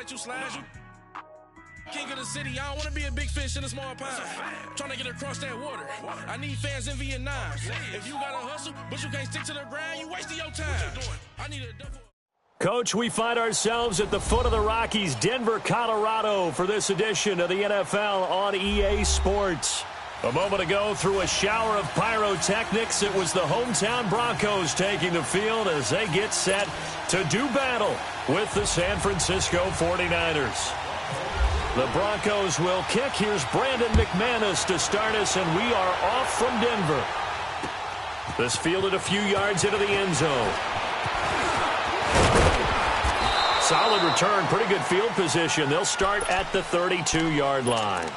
let you slide you. King of the city, I don't want to be a big fish in a small pond. Trying to get across that water. I need fans in Vietnam. If you got to hustle, but you can't stick to the grind, you wasting your time. I need a double. Coach, we find ourselves at the foot of the Rockies, Denver, Colorado, for this edition of the NFL on EA Sports. A moment ago, through a shower of pyrotechnics, it was the hometown Broncos taking the field as they get set to do battle with the San Francisco 49ers. The Broncos will kick. Here's Brandon McManus to start us, and we are off from Denver. This fielded a few yards into the end zone. Solid return, pretty good field position. They'll start at the 32-yard line.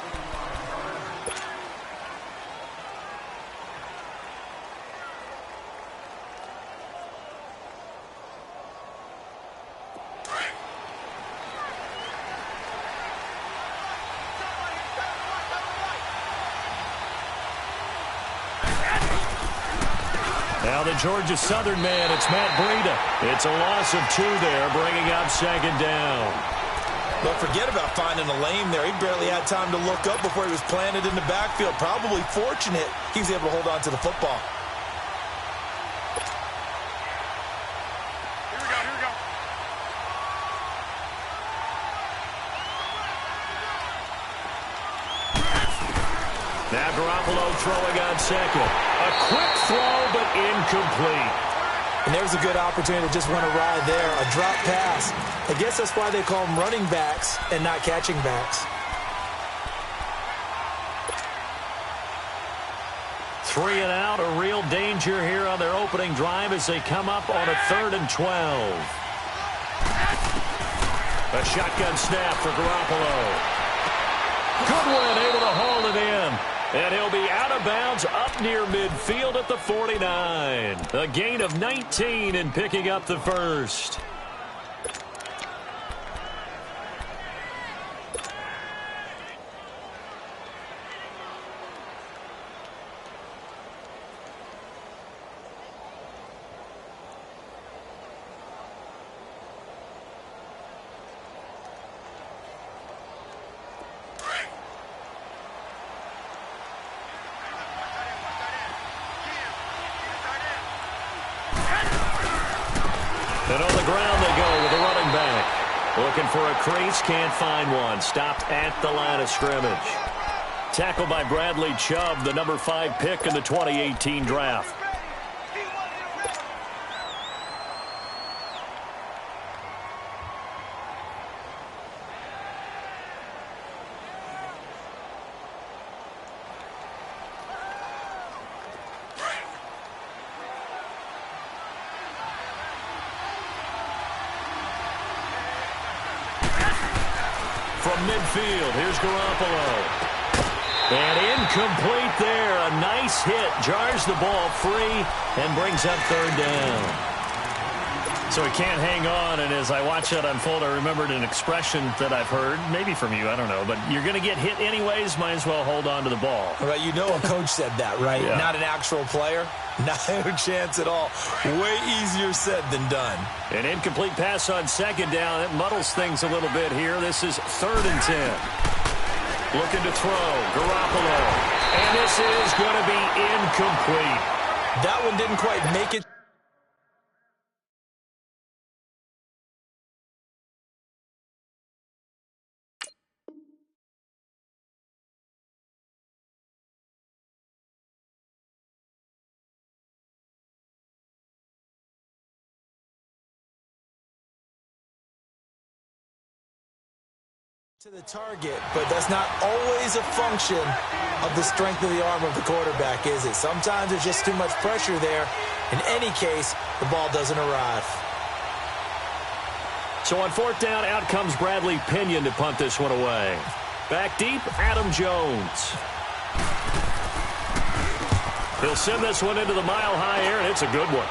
Now the Georgia Southern man, it's Matt Breida. It's a loss of 2 there, bringing up second down. But forget about finding a lane there. He barely had time to look up before he was planted in the backfield. Probably fortunate he was able to hold on to the football. Here we go. Now Garoppolo throwing on second. A quick throw, but incomplete. And there's a good opportunity to just run a ride there, a drop pass. I guess that's why they call them running backs and not catching backs. 3 and out, a real danger here on their opening drive as they come up on a 3rd and 12. A shotgun snap for Garoppolo. Goodwin able to haul it in. And he'll be out of bounds up near midfield at the 49. A gain of 19 and picking up the first. And on the ground they go with a running back. Looking for a crease, can't find one. Stopped at the line of scrimmage. Tackled by Bradley Chubb, the number 5 pick in the 2018 draft. From midfield, here's Garoppolo. And incomplete there. A nice hit. Jars the ball free and brings up 3rd down. So he can't hang on, and as I watch that unfold, I remembered an expression that I've heard, maybe from you, I don't know, but you're going to get hit anyways, might as well hold on to the ball. Right, you know a coach said that, right? Yeah. Not an actual player. No chance at all. Way easier said than done. An incomplete pass on 2nd down. It muddles things a little bit here. This is 3rd and 10. Looking to throw. Garoppolo. And this is going to be incomplete. That one didn't quite make it. To the target, but that's not always a function of the strength of the arm of the quarterback, is it? Sometimes there's just too much pressure there. In any case, the ball doesn't arrive. So on 4th down, out comes Bradley Pinion to punt this one away. Back deep, Adam Jones. He'll send this one into the mile-high air, and it's a good one.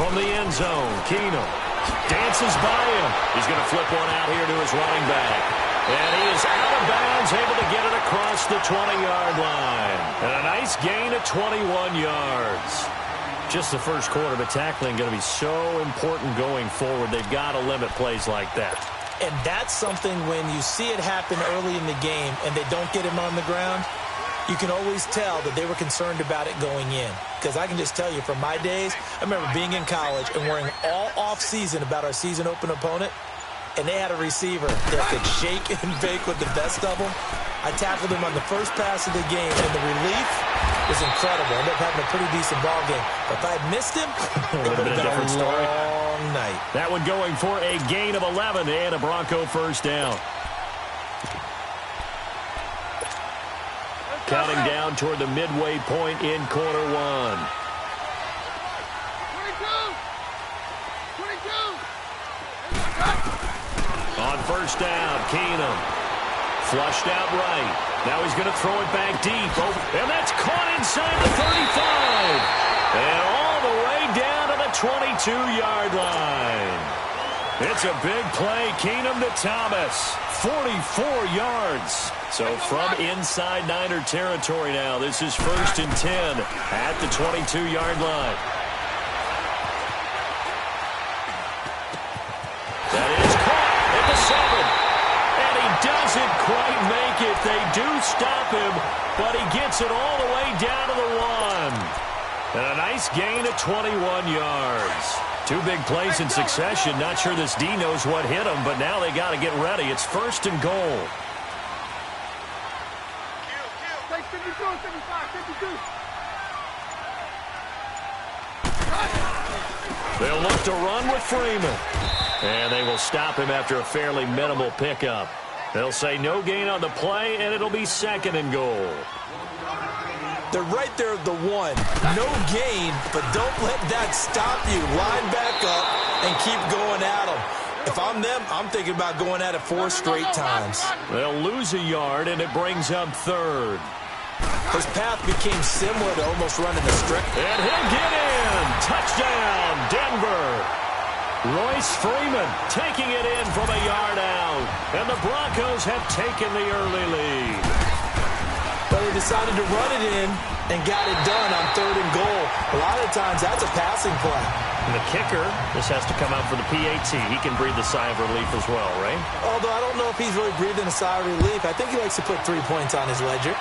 from the end zone. Keenum dances by him. He's going to flip one out here to his running back. And he is out of bounds, able to get it across the 20-yard line. And a nice gain of 21 yards. Just the first quarter, but tackling going to be so important going forward. They've got to limit plays like that. And that's something when you see it happen early in the game and they don't get him on the ground, you can always tell that they were concerned about it going in. Because I can just tell you from my days, I remember being in college and worrying all off-season about our season open opponent, and they had a receiver that could shake and bake with the best of them. I tackled him on the first pass of the game, and the relief was incredible. I ended up having a pretty decent ball game. But if I had missed him, it would have been a different story. Long night. That one going for a gain of 11 and a Bronco first down. Counting down toward the midway point in quarter one. 22. On first down, Keenum. Flushed out right. Now he's going to throw it back deep. Oh, and that's caught inside the 35. And all the way down to the 22-yard line. It's a big play. Keenum to Thomas. 44 yards. So from inside Niner territory now, this is 1st and 10 at the 22-yard line. That is caught at the 7. And he doesn't quite make it. They do stop him, but he gets it all the way down to the 1. And a nice gain of 21 yards. Two big plays in succession. Not sure this D knows what hit him, but now they got to get ready. It's 1st and goal. They'll look to run with Freeman. And they will stop him after a fairly minimal pickup. They'll say no gain on the play, and it'll be 2nd and goal. They're right there at the 1. No gain, but don't let that stop you. Line back up and keep going at them. If I'm them, I'm thinking about going at it 4 straight times. They'll lose a yard, and it brings up 3rd. His path became similar to almost running the strip. And he'll get in. Touchdown, Denver. Royce Freeman taking it in from a yard out. And the Broncos have taken the early lead. But they decided to run it in and got it done on 3rd and goal. A lot of times that's a passing play. And the kicker, this has to come out for the PAT. He can breathe a sigh of relief as well, right? Although I don't know if he's really breathing a sigh of relief. I think he likes to put 3 points on his ledger.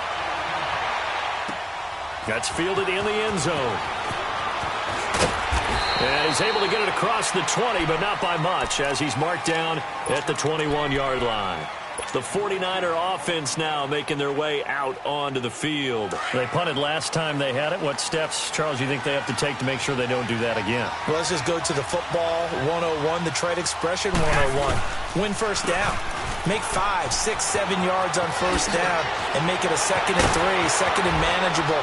That's fielded in the end zone. And he's able to get it across the 20, but not by much, as he's marked down at the 21-yard line. The 49er offense now making their way out onto the field. They punted last time they had it. What steps, Charles, do you think they have to take to make sure they don't do that again? Well, let's just go to the football 101, the trade expression 101. Win first down. Make 5, 6, 7 yards on first down and make it a 2nd and 3, 2nd and manageable.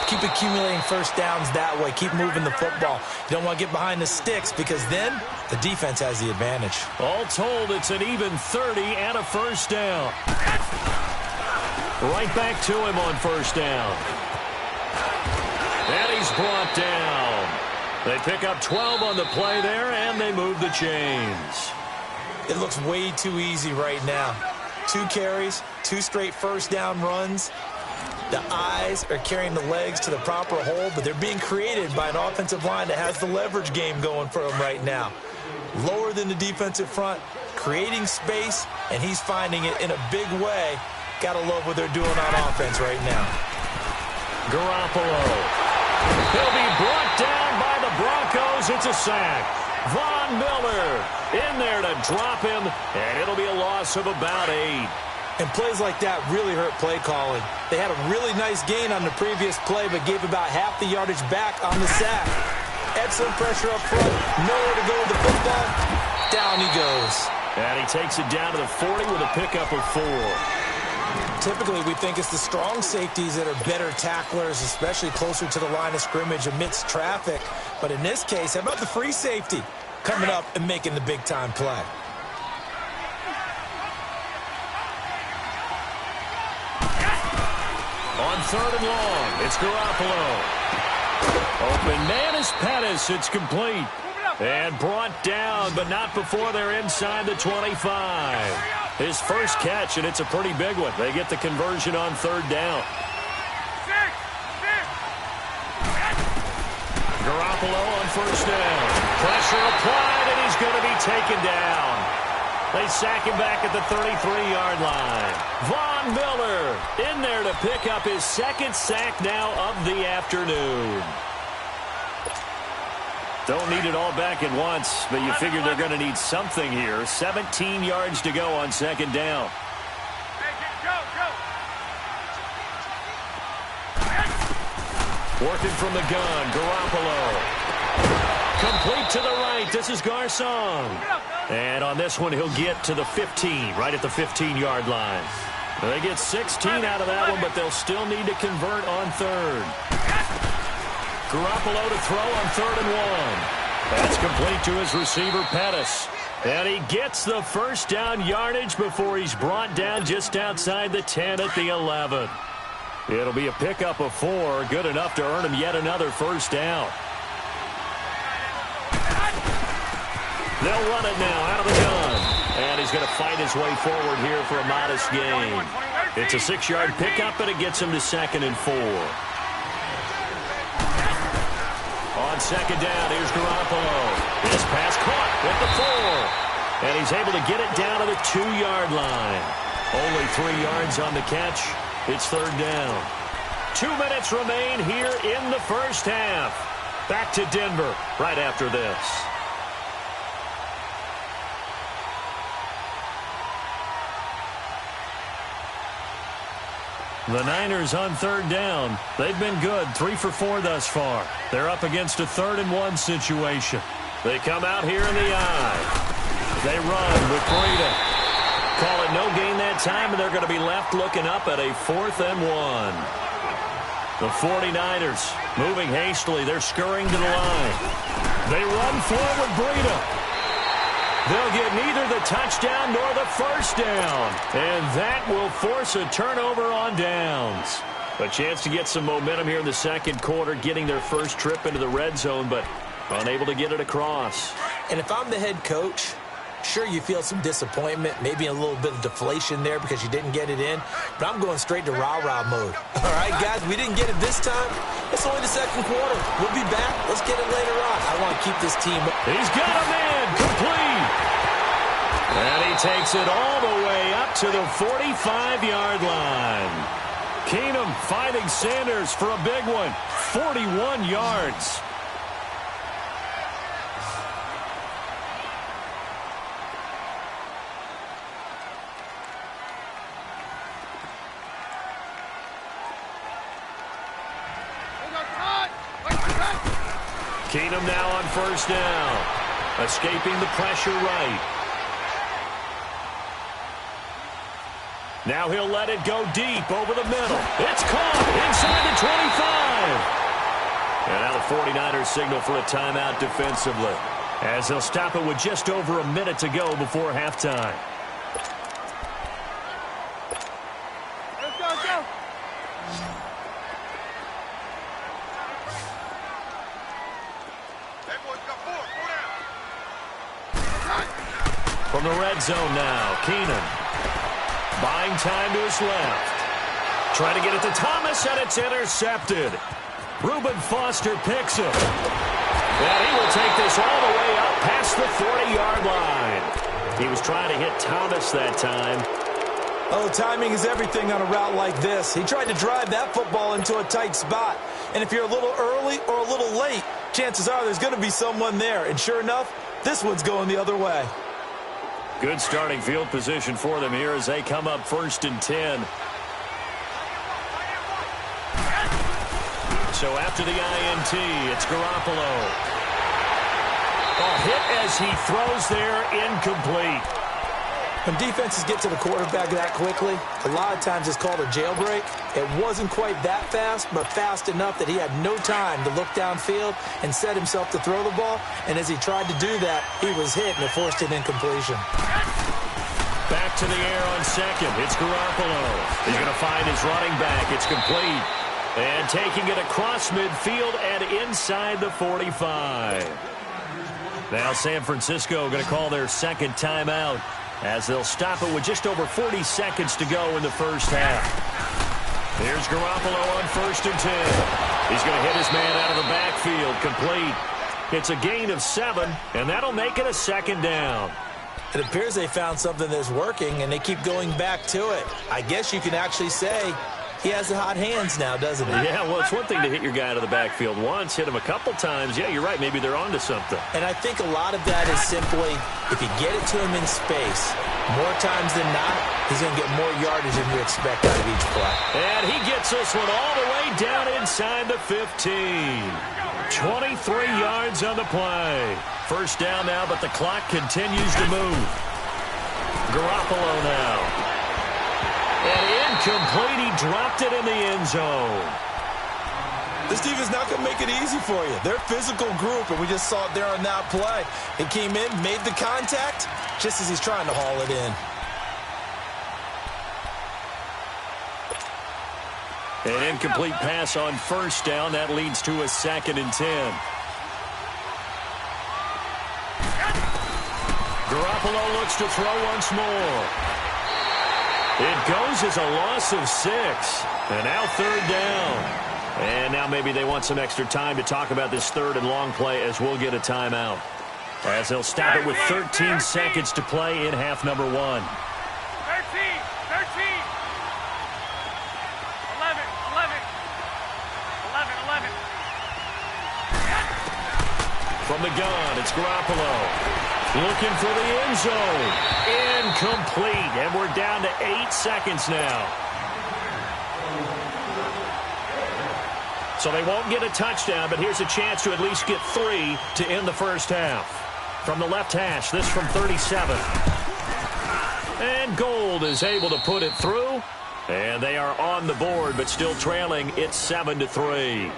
Keep accumulating first downs that way. Keep moving the football. You don't want to get behind the sticks because then the defense has the advantage. All told, it's an even 30 and a first down. Right back to him on first down. And he's brought down. They pick up 12 on the play there, and they move the chains. It looks way too easy right now. 2 carries, 2 straight first down runs. The eyes are carrying the legs to the proper hole, but they're being created by an offensive line that has the leverage game going for them right now. Lower than the defensive front, creating space, and he's finding it in a big way. Gotta love what they're doing on offense right now. Garoppolo. He'll be brought down by the Broncos. It's a sack. Von Miller in there to drop him, and it'll be a loss of about 8. And plays like that really hurt play calling. They had a really nice gain on the previous play, but gave about half the yardage back on the sack. Excellent pressure up front. Nowhere to go with the football. Down he goes. And he takes it down to the 40 with a pickup of 4. Typically, we think it's the strong safeties that are better tacklers, especially closer to the line of scrimmage amidst traffic. But in this case, how about the free safety coming up and making the big-time play? On 3rd and long, it's Garoppolo. Open man is Pettis. It's complete. And brought down, but not before they're inside the 25. His first catch, and it's a pretty big one. They get the conversion on third down. Garoppolo on first down. Pressure applied, and he's going to be taken down. They sack him back at the 33-yard line. Von Miller in there to pick up his second sack now of the afternoon. Don't need it all back at once, but you figure they're going to need something here. 17 yards to go on second down. Working from the gun, Garoppolo. Complete to the right. This is Garcon. And on this one, he'll get to the 15, right at the 15-yard line. They get 16 out of that one, but they'll still need to convert on third. Garoppolo to throw on 3rd and 1. That's complete to his receiver, Pettis. And he gets the first down yardage before he's brought down just outside the 10 at the 11. It'll be a pickup of 4, good enough to earn him yet another first down. They'll run it now out of the gun. And he's going to fight his way forward here for a modest gain. It's a 6-yard pickup, and it gets him to 2nd and 4. On second down, here's Garoppolo. His pass caught with the 4. And he's able to get it down to the 2-yard line. Only 3 yards on the catch. It's third down. 2 minutes remain here in the first half. Back to Denver right after this. The Niners on third down. They've been good, 3 for 4 thus far. They're up against a 3rd and 1 situation. They come out here in the eye. They run with Breida. Call it no gain that time, and they're going to be left looking up at a 4th and 1. The 49ers moving hastily. They're scurrying to the line. They run forward, Breida. They'll get neither the touchdown nor the first down. And that will force a turnover on downs. A chance to get some momentum here in the second quarter, getting their first trip into the red zone, but unable to get it across. And if I'm the head coach, sure, you feel some disappointment, maybe a little bit of deflation there because you didn't get it in, but I'm going straight to rah-rah mode. All right, guys, we didn't get it this time. It's only the second quarter. We'll be back. Let's get it later on. I want to keep this team. He's got a man complete. And he takes it all the way up to the 45-yard line. Keenum finding Sanders for a big one. 41 yards. Keenum now on first down. Escaping the pressure right. Now he'll let it go deep over the middle. It's caught inside the 25. And now the 49ers signal for a timeout defensively, as they'll stop it with just over a minute to go before halftime. Let's go. From the red zone now, Keenan. Buying time to his left. Trying to get it to Thomas, and it's intercepted. Reuben Foster picks it. And he will take this all the way up past the 40-yard line. He was trying to hit Thomas that time. Oh, timing is everything on a route like this. He tried to drive that football into a tight spot. And if you're a little early or a little late, chances are there's going to be someone there. And sure enough, this one's going the other way. Good starting field position for them here as they come up 1st and 10. So after the INT, it's Garoppolo. A hit as he throws there, incomplete. When defenses get to the quarterback that quickly, a lot of times it's called a jailbreak. It wasn't quite that fast, but fast enough that he had no time to look downfield and set himself to throw the ball. And as he tried to do that, he was hit and it forced an incompletion. Back to the air on second. It's Garoppolo. He's going to find his running back. It's complete. And taking it across midfield and inside the 45. Now San Francisco going to call their second timeout as they'll stop it with just over 40 seconds to go in the first half. Here's Garoppolo on 1st and 10. He's going to hit his man out of the backfield, complete. It's a gain of 7, and that'll make it a 2nd down. It appears they found something that's working, and they keep going back to it. I guess you can actually say he has the hot hands now, doesn't he? Yeah, well, it's one thing to hit your guy out of the backfield once, hit him a couple times. Yeah, you're right. Maybe they're onto something. And I think a lot of that is simply if you get it to him in space, more times than not, he's going to get more yardage than you expect out of each play. And he gets this one all the way down inside the 15. 23 yards on the play. First down now, but the clock continues to move. Garoppolo now. And incomplete. He dropped it in the end zone. This defense not going to make it easy for you. They're a physical group, and we just saw it there on that play. He came in, made the contact, just as he's trying to haul it in. An incomplete pass on first down. That leads to a 2nd and 10. Garoppolo looks to throw once more. It goes as a loss of 6. And now 3rd down. And now maybe they want some extra time to talk about this 3rd and long play as we'll get a timeout. As they'll stop it with 13 seconds to play in half number 1. 11. From the gun, it's Garoppolo. Looking for the end zone. Incomplete. And we're down to 8 seconds now. So they won't get a touchdown, but here's a chance to at least get 3 to end the first half. From the left hash, this from 37. And Gold is able to put it through. And they are on the board, but still trailing. It's 7-3.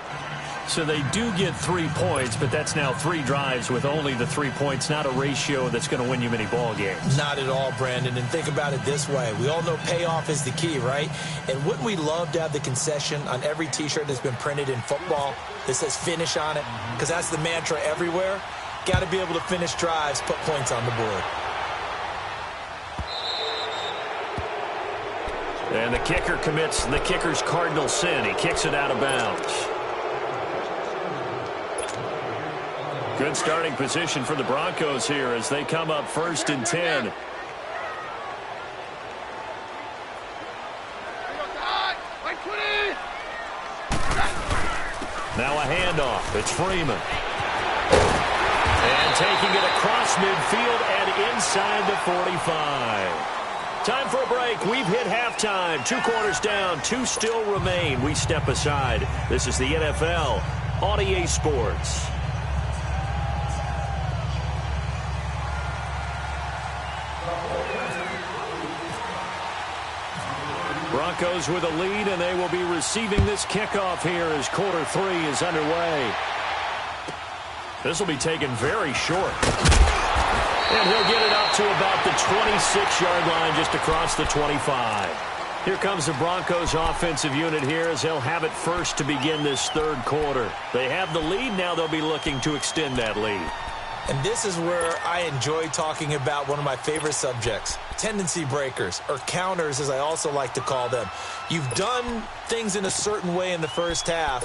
So they do get 3 points, but that's now 3 drives with only the 3 points. Not a ratio that's going to win you many ball games. Not at all, Brandon. And think about it this way. We all know payoff is the key, right? And wouldn't we love to have the concession on every T-shirt that's been printed in football that says finish on it? Because that's the mantra everywhere. Got to be able to finish drives, put points on the board. And the kicker commits the kicker's cardinal sin. He kicks it out of bounds. Good starting position for the Broncos here as they come up 1st and 10. Now a handoff. It's Freeman. And taking it across midfield and inside the 45. Time for a break. We've hit halftime. 2 quarters down. 2 still remain. We step aside. This is the NFL on EA Sports. Broncos with a lead, and they will be receiving this kickoff here as quarter 3 is underway. This will be taken very short. And he'll get it up to about the 26-yard line just across the 25. Here comes the Broncos offensive unit here as they'll have it first to begin this 3rd quarter. They have the lead. Now they'll be looking to extend that lead. And this is where I enjoy talking about one of my favorite subjects, tendency breakers, or counters as I also like to call them. You've done things in a certain way in the first half,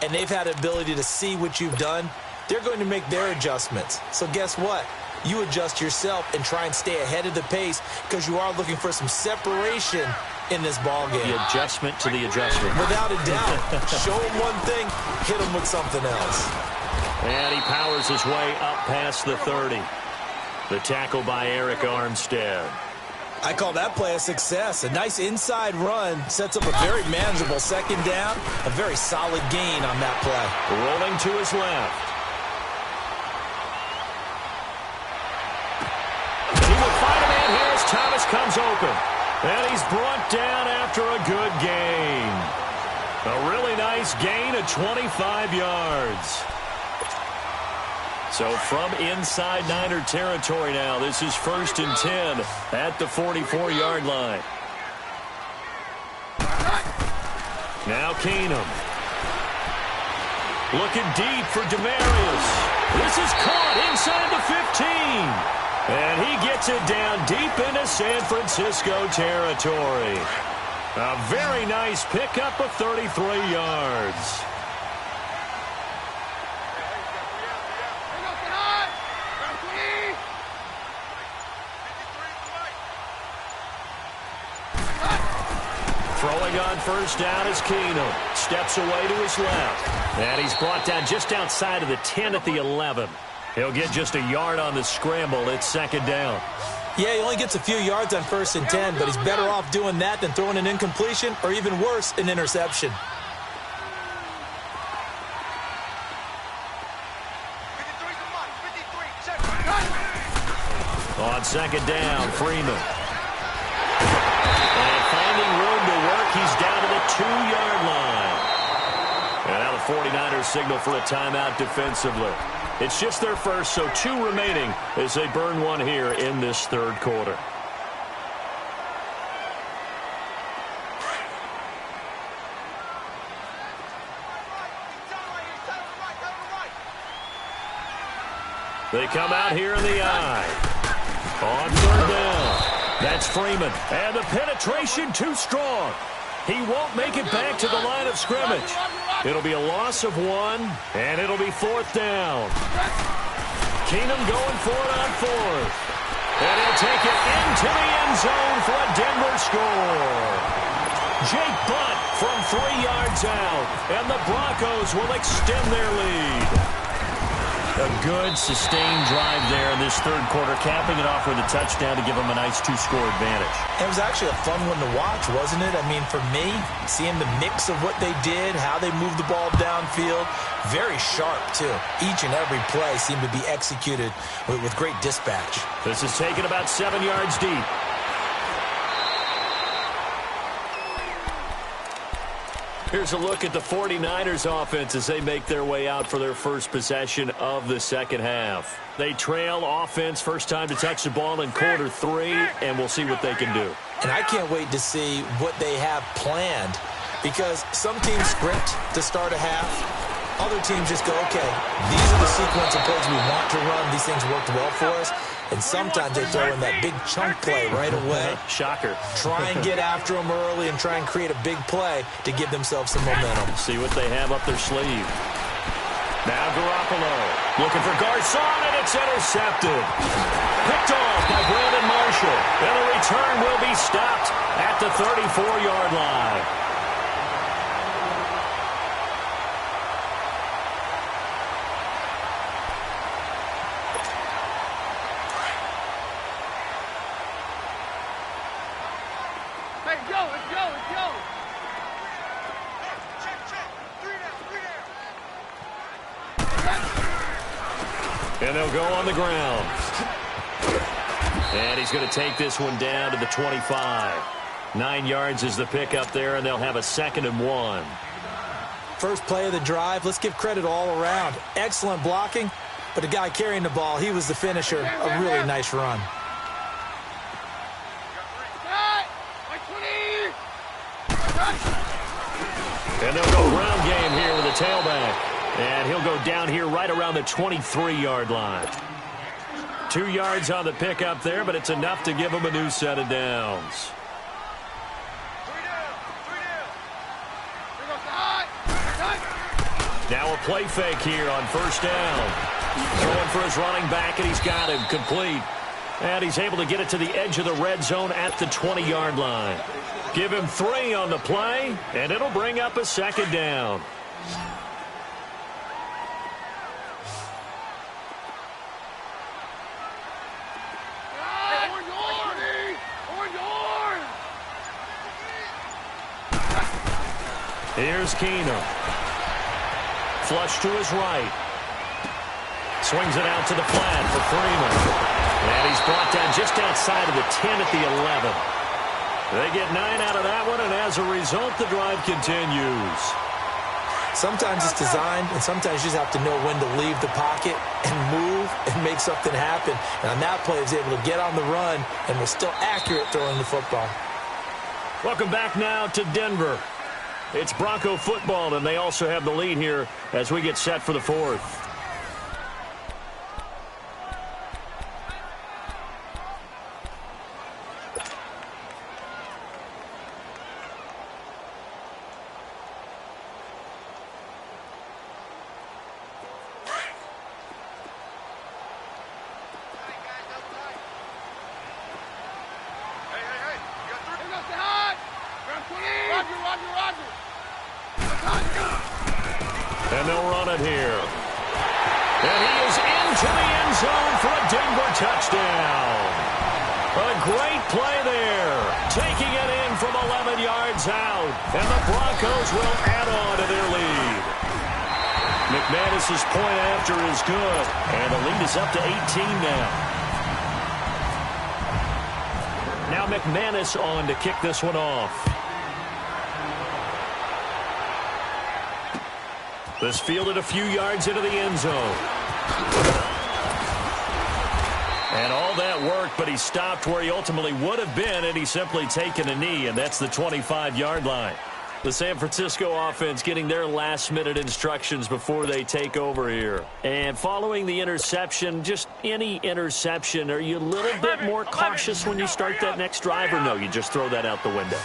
and they've had the ability to see what you've done. They're going to make their adjustments. So guess what? You adjust yourself and try and stay ahead of the pace because you are looking for some separation in this ball game. The adjustment to the adjustment. Without a doubt. Show them one thing, hit them with something else. And he powers his way up past the 30. The tackle by Eric Armstead. I call that play a success. A nice inside run sets up a very manageable 2nd down. A very solid gain on that play. Rolling to his left. He will find a man here as Thomas comes open. And he's brought down after a good gain. A really nice gain of 25 yards. So from inside Niner territory now, this is 1st and 10 at the 44-yard line. Now Keenum. Looking deep for Demarius. This is caught inside the 15. And he gets it down deep into San Francisco territory. A very nice pickup of 33 yards. Throwing on first down is Keenum. Steps away to his left. And he's brought down just outside of the 10 at the 11. He'll get just a yard on the scramble. It's second down. Yeah, he only gets a few yards on 1st and 10, but he's better off doing that than throwing an incompletion or even worse, an interception. On second down, Freeman. And finding room to work, he's down to the 2-yard line. And now the 49ers signal for a timeout defensively. It's just their first, so 2 remaining as they burn one here in this third quarter. They come out here in the eye. On third down. That's Freeman. And the penetration too strong. He won't make it back to the line of scrimmage. It'll be a loss of 1, and it'll be 4th down. Keenum going for it on 4th. And he'll take it into the end zone for a Denver score. Jake Butt from 3 yards out, and the Broncos will extend their lead. A good, sustained drive there in this third quarter, capping it off with a touchdown to give them a nice 2-score advantage. It was actually a fun one to watch, wasn't it? I mean, for me, seeing the mix of what they did, how they moved the ball downfield, very sharp, too. Each and every play seemed to be executed with great dispatch. This is taken about 7 yards deep. Here's a look at the 49ers offense as they make their way out for their first possession of the second half. They trail offense first time to touch the ball in quarter 3, and we'll see what they can do. And I can't wait to see what they have planned, because some teams script to start a half. Other teams just go, okay, these are the sequence of plays we want to run. These things worked well for us. And sometimes they throw in that big chunk play right away. Shocker. Try and get after them early and try and create a big play to give themselves some momentum. See what they have up their sleeve. Now Garoppolo looking for Garcon, and it's intercepted. Picked off by Brandon Marshall. And the return will be stopped at the 34-yard line. And they'll go on the ground. And he's going to take this one down to the 25. 9 yards is the pickup there, and they'll have a 2nd and 1. First play of the drive, let's give credit all around. Excellent blocking, but the guy carrying the ball, he was the finisher. A really nice run. And they'll go ground game here with the tailback. And he'll go down here right around the 23-yard line. 2 yards on the pickup there, but it's enough to give him a new set of downs. Now a play fake here on first down. Throwing for his running back, and he's got him complete. And he's able to get it to the edge of the red zone at the 20-yard line. Give him 3 on the play, and it'll bring up a 2nd down. Here's Keenum. Flush to his right. Swings it out to the flat for Freeman. And he's brought down just outside of the 10 at the 11. They get 9 out of that one, and as a result, the drive continues. Sometimes it's designed, and sometimes you just have to know when to leave the pocket and move and make something happen. And on that play, he was able to get on the run and was still accurate throwing the football. Welcome back now to Denver. It's Bronco football, and they also have the lead here as we get set for the fourth. And they'll run it here. And he is into the end zone for a Denver touchdown. A great play there. Taking it in from 11 yards out. And the Broncos will add on to their lead. McManus's point after is good. And the lead is up to 18 now. Now McManus on to kick this one off. This fielded a few yards into the end zone. And all that work, but he stopped where he ultimately would have been, and he's simply taken a knee, and that's the 25-yard line. The San Francisco offense getting their last-minute instructions before they take over here. And following the interception, just any interception, are you a little bit more cautious when you start that next drive, or no, you just throw that out the window?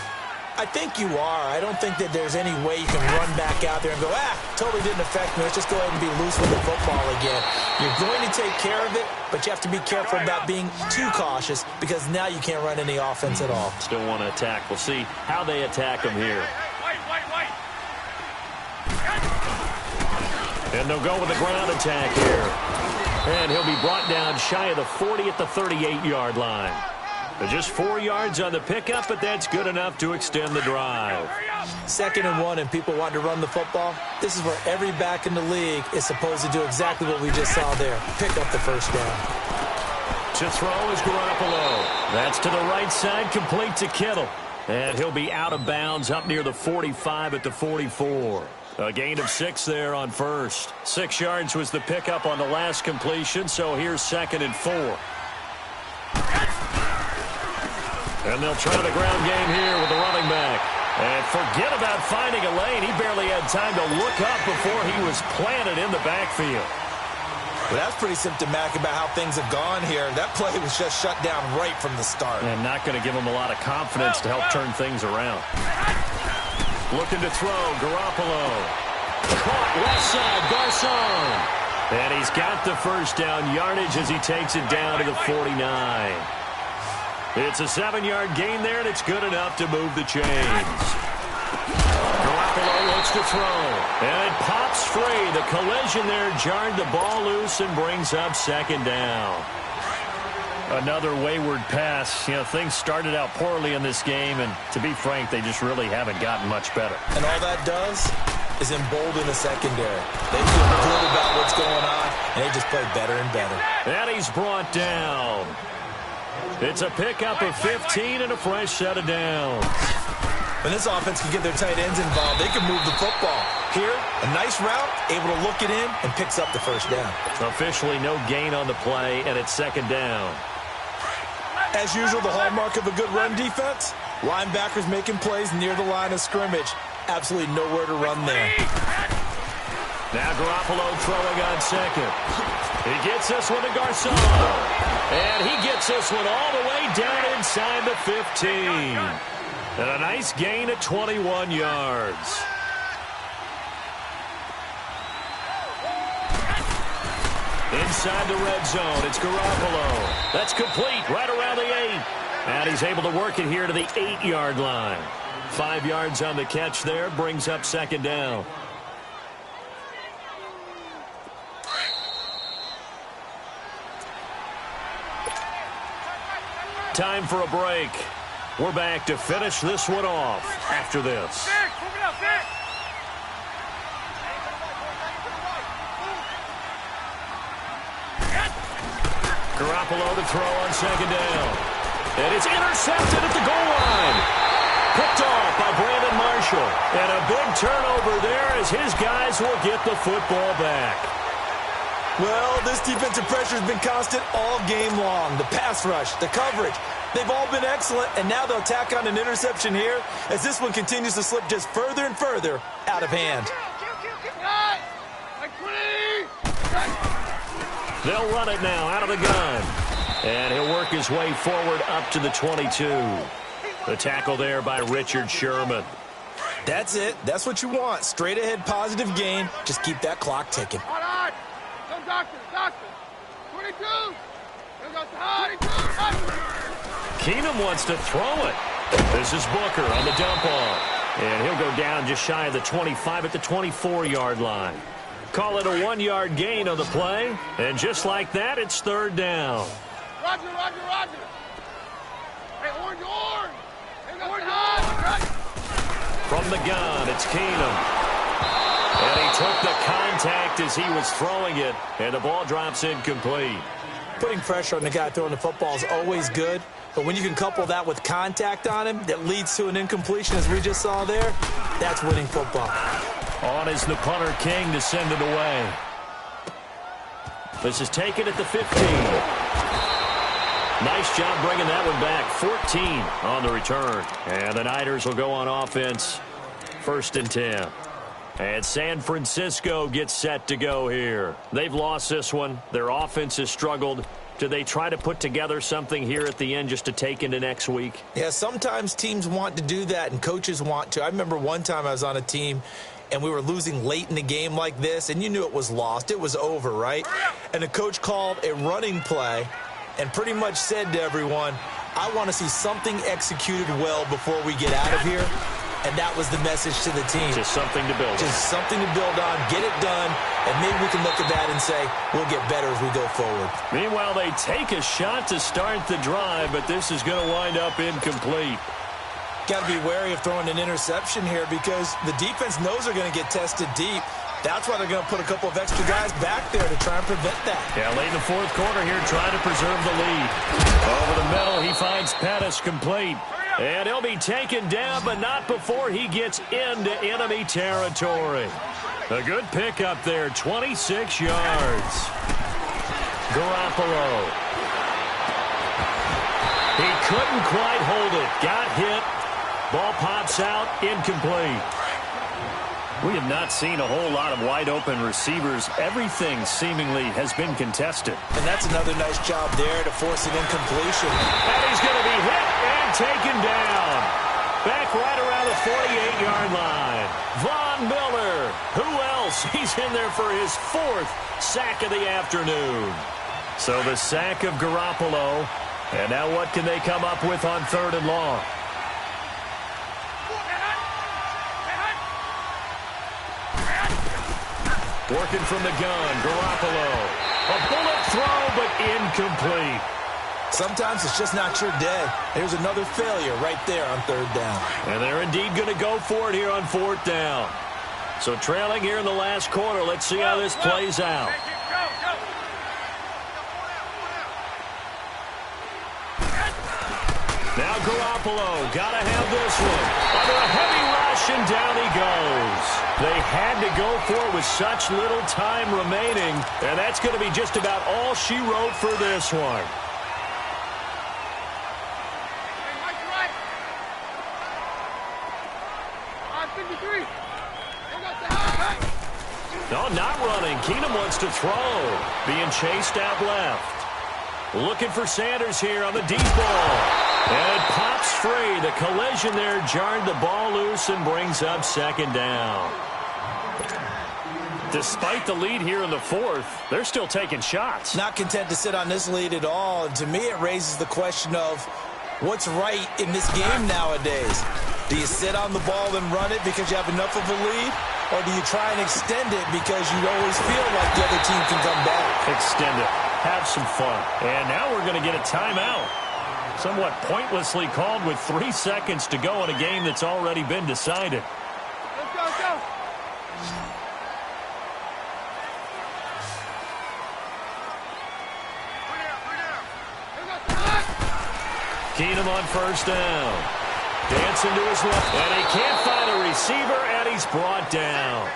I think you are. I don't think that there's any way you can run back out there and go, totally didn't affect me. Let's just go ahead and be loose with the football again. You're going to take care of it, but you have to be careful about being too cautious because now you can't run any offense at all. Still want to attack. We'll see how they attack him here. And they'll go with the ground attack here. And he'll be brought down shy of the 40 at the 38-yard line. Just 4 yards on the pickup, but that's good enough to extend the drive. 2nd and 1, and people want to run the football. This is where every back in the league is supposed to do exactly what we just saw there. Pick up the first down. To throw is Garoppolo. That's to the right side, complete to Kittle. And he'll be out of bounds up near the 45 at the 44. A gain of 6 there on first. 6 yards was the pickup on the last completion, so here's 2nd and 4. And they'll try the ground game here with the running back. And forget about finding a lane. He barely had time to look up before he was planted in the backfield. Well, that's pretty symptomatic about how things have gone here. That play was just shut down right from the start. And not going to give him a lot of confidence to help turn things around. Looking to throw, Garoppolo. Caught left side, Garcon. And he's got the first down yardage as he takes it down to the 49. It's a 7-yard gain there, and it's good enough to move the chains. Garoppolo looks to throw, and it pops free. The collision there jarred the ball loose and brings up 2nd down. Another wayward pass. You know, things started out poorly in this game, and to be frank, they just really haven't gotten much better. And all that does is embolden the secondary. They feel good about what's going on, and they just play better and better. And he's brought down. It's a pickup of 15 and a fresh set of downs. When this offense can get their tight ends involved, they can move the football. Here, a nice route, able to look it in, and picks up the first down. Officially no gain on the play, and it's 2nd down. As usual, the hallmark of a good run defense, linebackers making plays near the line of scrimmage. Absolutely nowhere to run there. Now Garoppolo throwing on 2nd. He gets this one to Garcon. And he gets this one all the way down inside the 15. And a nice gain at 21 yards. Inside the red zone, it's Garoppolo. That's complete right around the 8. And he's able to work it here to the 8-yard line. 5 yards on the catch there, brings up 2nd down. Time for a break. We're back to finish this one off after this. Garoppolo to throw on 2nd down. And it's intercepted at the goal line. Picked off by Brandon Marshall. And a big turnover there as his guys will get the football back. Well, this defensive pressure has been constant all game long. The pass rush, the coverage, they've all been excellent, and now they'll tack on an interception here as this one continues to slip just further and further out of hand. They'll run it now out of the gun. And he'll work his way forward up to the 22. The tackle there by Richard Sherman. That's it. That's what you want. Straight ahead positive gain. Just keep that clock ticking. All right. Come, doctor. 22. Keenum wants to throw it. This is Booker on the dump off. And he'll go down just shy of the 25 at the 24-yard line. Call it a 1-yard gain on the play. And just like that, it's third down. Roger. Hey, orange. From the gun, it's Keenum. And he took the contact as he was throwing it. And the ball drops incomplete. Putting pressure on the guy throwing the football is always good. But when you can couple that with contact on him that leads to an incompletion, as we just saw there, that's winning football. On is the punter, King, to send it away. This is taken at the 15. Nice job bringing that one back. 14 on the return. And the Niners will go on offense. 1st and 10. And San Francisco gets set to go here. They've lost this one. Their offense has struggled. Do they try to put together something here at the end just to take into next week? Yeah, sometimes teams want to do that and coaches want to. I remember one time I was on a team and we were losing late in the game like this, and you knew it was lost. It was over, right? And the coach called a running play and pretty much said to everyone, I want to see something executed well before we get out of here. And that was the message to the team. Just something to build on. Just something to build on, get it done, and maybe we can look at that and say, we'll get better as we go forward. Meanwhile, they take a shot to start the drive, but this is going to wind up incomplete. Got to be wary of throwing an interception here because the defense knows they're going to get tested deep. That's why they're going to put a couple of extra guys back there to try and prevent that. Yeah, late in the 4th quarter here, trying to preserve the lead. Over the middle, he finds Pettis complete. And he'll be taken down, but not before he gets into enemy territory. A good pickup there, 26 yards. Garoppolo. He couldn't quite hold it. Got hit. Ball pops out, incomplete. We have not seen a whole lot of wide-open receivers. Everything seemingly has been contested. And that's another nice job there to force an incompletion. And he's going to be hit and taken down. Back right around the 48-yard line. Von Miller. Who else? He's in there for his 4th sack of the afternoon. So the sack of Garoppolo. And now what can they come up with on 3rd and long? Working from the gun, Garoppolo. A bullet throw, but incomplete. Sometimes it's just not your day. There's another failure right there on 3rd down. And they're indeed going to go for it here on 4th down. So trailing here in the last quarter. Let's see how this plays out. Now Garoppolo, gotta have this one. Under a heavy rush, and down he goes. They had to go for it with such little time remaining, and that's going to be just about all she wrote for this one. No, not running. Keenum wants to throw. Being chased out left. Looking for Sanders here on the deep ball. And it pops free. The collision there jarred the ball loose and brings up 2nd down. Despite the lead here in the 4th, they're still taking shots. Not content to sit on this lead at all. And to me, it raises the question of what's right in this game nowadays. Do you sit on the ball and run it because you have enough of a lead? Or do you try and extend it because you always feel like the other team can come back? Extend it. Have some fun. And now we're going to get a timeout. Somewhat pointlessly called with 3 seconds to go in a game that's already been decided. Let's go. Keenum on 1st down. Dancing to his left. And he can't find a receiver, and he's brought down.